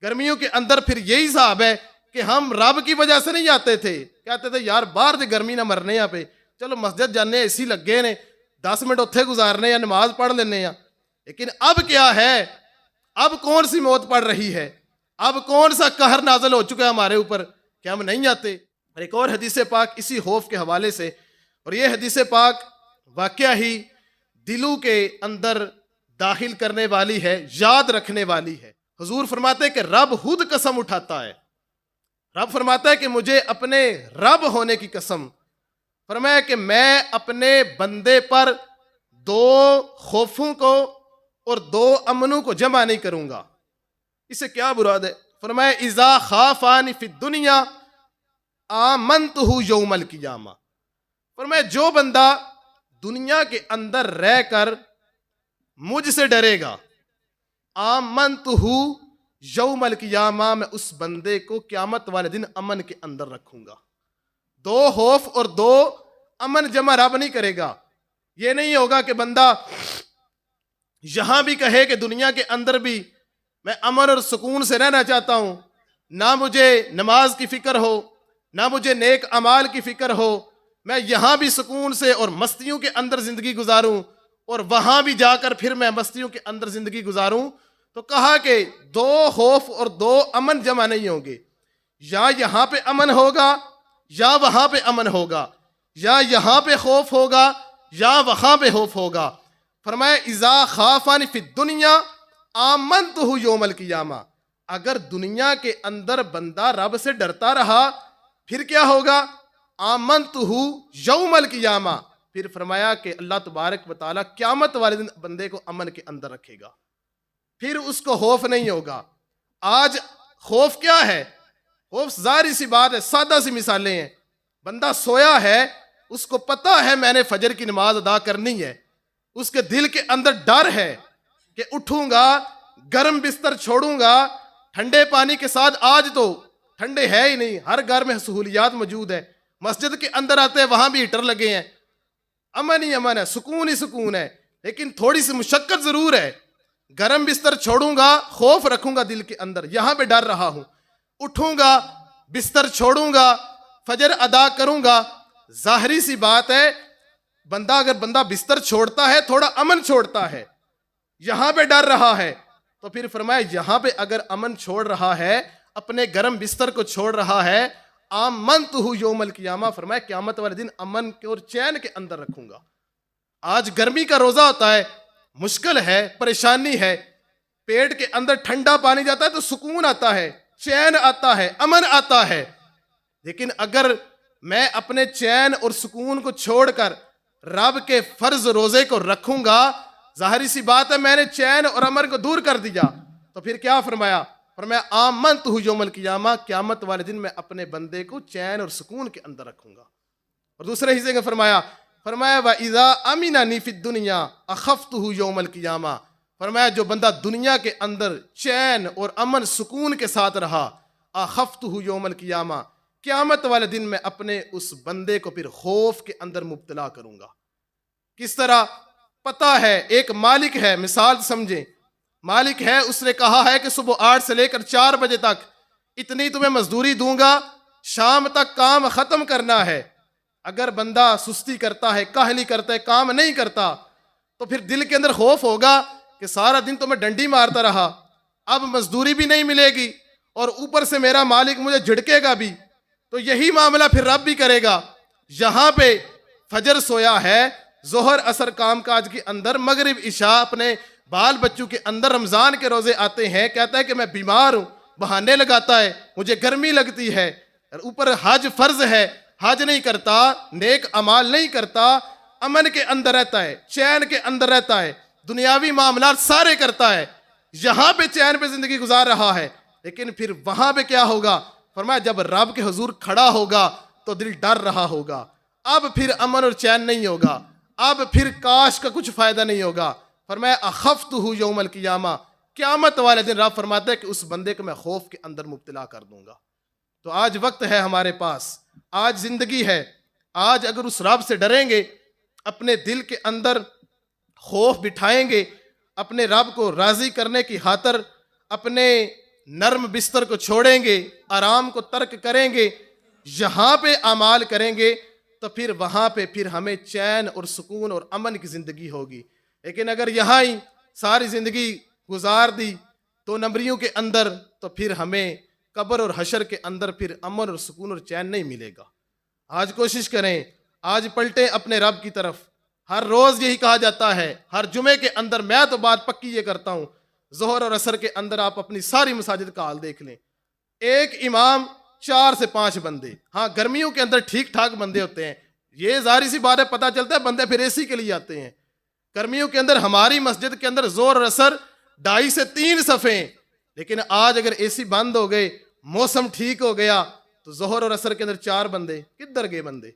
गर्मियों के अंदर फिर यही हिसाब है कि हम रब की वजह से नहीं आते थे, कहते थे यार बाहर से गर्मी ना मरने यहाँ पे, चलो मस्जिद जाने एसी लगे ने 10 मिनट उत्थे गुजारने या नमाज पढ़ लेने। लेकिन अब क्या है, अब कौन सी मौत पड़ रही है, अब कौन सा कहर नाजल हो चुका है हमारे ऊपर कि हम नहीं आते। और एक और हदीस पाक इसी खौफ के हवाले से, और ये हदीस पाक वाकया ही दिलों के अंदर दाखिल करने वाली है, याद रखने वाली है। हुजूर फरमाते हैं कि रब खुद कसम उठाता है, रब फरमाता है कि मुझे अपने रब होने की कसम, फरमाया कि मैं अपने बंदे पर 2 खौफों को और 2 अमनों को जमा नहीं करूंगा। इससे क्या मुराद है? फरमाया इज़ा खाफानी फिद दुनिया आमनतहु यौमल क़ियामा। फरमाया जो बंदा दुनिया के अंदर रहकर मुझसे डरेगा, आमनतहु यौमल क़ियामा, मैं उस बंदे को क़यामत वाले दिन अमन के अंदर रखूंगा। 2 खौफ और 2 अमन जमा रब नहीं करेगा। ये नहीं होगा कि बंदा यहां भी कहे कि दुनिया के अंदर भी मैं अमन और सुकून से रहना चाहता हूं, ना मुझे नमाज की फिक्र हो, ना मुझे नेक अमाल की फिक्र हो, मैं यहां भी सुकून से और मस्तियों के अंदर जिंदगी गुजारूं और वहां भी जाकर फिर मैं मस्तियों के अंदर जिंदगी गुजारूं। तो कहा कि 2 खौफ और 2 अमन जमा नहीं होंगे, या यहां पे अमन होगा या वहां पे अमन होगा, या यहां पे खौफ होगा या वहां पे खौफ होगा। फरमाया इज़ा खाफानी फिद दुनिया आमनतहु यौमल क़ियामा, अगर दुनिया के अंदर बंदा रब से डरता रहा फिर क्या होगा? आमनतहु यौमल क़ियामा, फिर फरमाया कि अल्लाह तबारक व तआला क़यामत वाले दिन बंदे को अमन के अंदर रखेगा, फिर उसको खौफ नहीं होगा। आज खौफ क्या है? खौफ जाहिर सी बात है, सादा सी मिसालें हैं। बंदा सोया है, उसको पता है मैंने फजर की नमाज अदा करनी है, उसके दिल के अंदर डर है कि उठूंगा, गर्म बिस्तर छोड़ूंगा, ठंडे पानी के साथ, आज तो ठंडे है ही नहीं, हर घर में सहूलियात मौजूद है, मस्जिद के अंदर आते हैं वहां भी हीटर लगे हैं, अमन ही अमन है, सुकून ही सुकून है। लेकिन थोड़ी सी मुशक्कत जरूर है, गर्म बिस्तर छोड़ूंगा, खौफ रखूंगा दिल के अंदर, यहां पे डर रहा हूं, उठूंगा, बिस्तर छोड़ूंगा, फजर अदा करूंगा। जाहिरी सी बात है, अगर बंदा बिस्तर छोड़ता है, थोड़ा अमन छोड़ता है, यहां पे डर रहा है, तो फिर फरमाया यहां पे अगर अमन छोड़ रहा है, अपने गर्म बिस्तर को छोड़ रहा है, आमनतहु यौमल क़ियामा, फरमाया क़यामत वाले दिन अमन के और चैन के अंदर रखूंगा। आज गर्मी का रोजा होता है, मुश्किल है, परेशानी है, पेट के अंदर ठंडा पानी जाता है तो सुकून आता है, चैन आता है, अमन आता है। लेकिन अगर मैं अपने चैन और सुकून को छोड़कर रब के फर्ज रोजे को रखूंगा, जाहिर सी बात है मैंने चैन और अमन को दूर कर दिया, तो फिर क्या फरमाया? फरमाया आमनतहु यौमल क़ियामा, क़यामत वाले दिन मैं अपने बंदे को चैन और सुकून के अंदर रखूंगा। और दूसरे हिस्से में फरमाया व इज़ा अमिननी फिद दुनिया अखफ्तहु यौमल क़ियामा, फरमाया जो बंदा दुनिया के अंदर चैन और अमन सुकून के साथ रहा, अखफ्तहु यौमल क़ियामा, क़यामत वाले दिन मैं अपने उस बंदे को फिर खौफ के अंदर मुब्तला करूंगा। किस तरह? पता है एक मालिक है, मिसाल समझे, मालिक है, उसने कहा है कि सुबह 8 से लेकर 4 बजे तक इतनी तुम्हें मजदूरी दूंगा, शाम तक काम खत्म करना है। अगर बंदा सुस्ती करता है, काहली करता है, काम नहीं करता, तो फिर दिल के अंदर खौफ होगा कि सारा दिन तो मैं डंडी मारता रहा, अब मजदूरी भी नहीं मिलेगी और ऊपर से मेरा मालिक मुझे झिड़केगा भी। तो यही मामला फिर रब भी करेगा। यहां पे फजर सोया है, जोहर असर काम काज के अंदर, मगरिब इशा अपने बाल बच्चों के अंदर, रमजान के रोजे आते हैं, कहता है कि मैं बीमार हूं, बहाने लगाता है, मुझे गर्मी लगती है, ऊपर हज फर्ज है, हज नहीं करता, नेक अमाल नहीं करता, अमन के अंदर रहता है, चैन के अंदर रहता है, दुनियावी मामला सारे करता है, यहां पे चैन पे जिंदगी गुजार रहा है। लेकिन फिर वहां पे क्या होगा? फरमाया जब रब के हुजूर खड़ा होगा तो दिल डर रहा होगा, अब फिर अमन और चैन नहीं होगा, अब फिर काश का कुछ फायदा नहीं होगा। फरमाया अखफ्तहु यौमल क़ियामा, क़यामत वाले दिन रब फरमाते हैं कि उस बंदे को मैं खौफ के अंदर मुब्तला कर दूंगा। तो आज वक्त है हमारे पास, आज जिंदगी है, आज अगर उस रब से डरेंगे, अपने दिल के अंदर खौफ बिठाएंगे, अपने रब को राजी करने की खातर अपने नर्म बिस्तर को छोड़ेंगे, आराम को तर्क करेंगे, यहां पे अमाल करेंगे, तो फिर वहां पे फिर हमें चैन और सुकून और अमन की जिंदगी होगी। लेकिन अगर यहां ही सारी जिंदगी गुजार दी 2 नंबरियों के अंदर, तो फिर हमें कब्र और हशर के अंदर फिर अमन और सुकून और चैन नहीं मिलेगा। आज कोशिश करें, आज पलटे अपने रब की तरफ। हर रोज यही कहा जाता है, हर जुमे के अंदर मैं तो बात पक्की ये करता हूं, जोहर और असर के अंदर आप अपनी सारी मसाजिद का हाल देख लें, एक इमाम 4 से 5 बंदे। हाँ, गर्मियों के अंदर ठीक ठाक बंदे होते हैं, ये जाहिर सी बात है, पता चलता है बंदे फिर एसी के लिए आते हैं। गर्मियों के अंदर हमारी मस्जिद के अंदर जोहर और असर 2.5 से 3 सफ़े, लेकिन आज अगर एसी बंद हो गए, मौसम ठीक हो गया, तो जोहर और असर के अंदर 4 बंदे, किधर गए बंदे?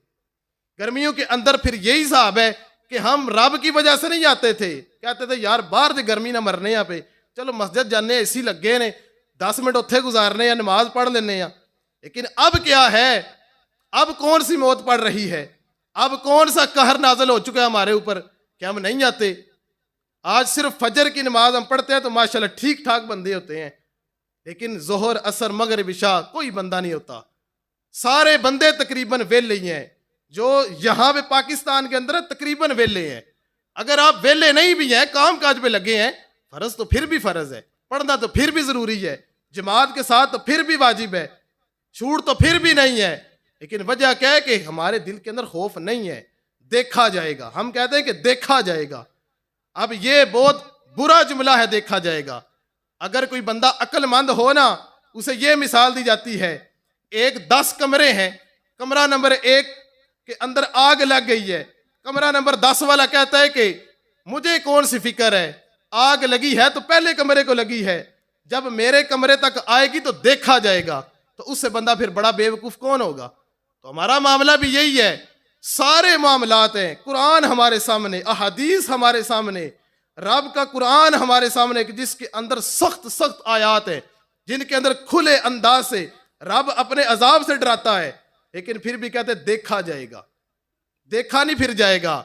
गर्मियों के अंदर फिर यही हिसाब है कि हम रब की वजह से नहीं आते थे, कहते थे यार बाहर से गर्मी ना मरने, यहाँ पे चलो मस्जिद जाने, एसी लगे ने, 10 मिनट उत्थे गुजारने या नमाज पढ़ लेने। लेकिन अब क्या है, अब कौन सी मौत पड़ रही है, अब कौन सा कहर नाजल हो चुका है हमारे ऊपर कि हम नहीं आते। आज सिर्फ फजर की नमाज हम पढ़ते हैं तो माशाल्लाह ठीक ठाक बंदे होते हैं, लेकिन जोहर असर मगरिब इशा कोई बंदा नहीं होता। सारे बंदे तकरीबन वेले ही हैं, जो यहां पे पाकिस्तान के अंदर तकरीबन वेले हैं। अगर आप वेले नहीं भी हैं, काम काज पे लगे हैं, फर्ज तो फिर भी फर्ज है, पढ़ना तो फिर भी जरूरी है, जमात के साथ तो फिर भी वाजिब है, छूट तो फिर भी नहीं है। लेकिन वजह क्या है कि हमारे दिल के अंदर खौफ नहीं है, देखा जाएगा। हम कहते हैं कि देखा जाएगा। अब ये बहुत बुरा जुमला है, देखा जाएगा। अगर कोई बंदा अक्लमंद हो ना, उसे ये मिसाल दी जाती है, एक 10 कमरे हैं, कमरा नंबर 1 के अंदर आग लग गई है, कमरा नंबर 10 वाला कहता है कि मुझे कौन सी फिक्र है, आग लगी है तो पहले कमरे को लगी है, जब मेरे कमरे तक आएगी तो देखा जाएगा। तो उससे बंदा फिर बड़ा बेवकूफ कौन होगा? तो हमारा मामला भी यही है, सारे मामलात हैं, कुरान हमारे सामने, अहादीस हमारे सामने, रब का कुरान हमारे सामने, जिसके अंदर सख्त सख्त आयात है, जिनके अंदर खुले अंदाज से रब अपने अजाब से डराता है। लेकिन फिर भी कहते देखा जाएगा, देखा नहीं फिर जाएगा,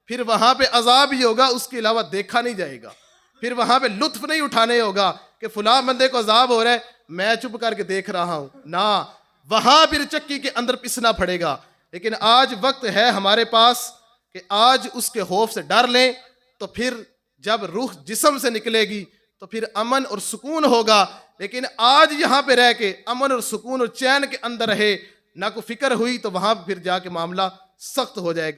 फिर वहां पे अजाब ही होगा, उसके अलावा देखा नहीं जाएगा। फिर वहां पे लुत्फ नहीं उठाने होगा कि फुला बंदे को अजाब हो रहा है, मैं चुप करके देख रहा हूं ना, वहां फिर चक्की के अंदर पिसना पड़ेगा। लेकिन आज वक्त है हमारे पास कि आज उसके खौफ से डर लें, तो फिर जब रूह जिस्म से निकलेगी तो फिर अमन और सुकून होगा। लेकिन आज यहां पे रह के अमन और सुकून और चैन के अंदर रहे, ना कोई फिक्र हुई, तो वहां फिर जाके मामला सख्त हो जाएगा।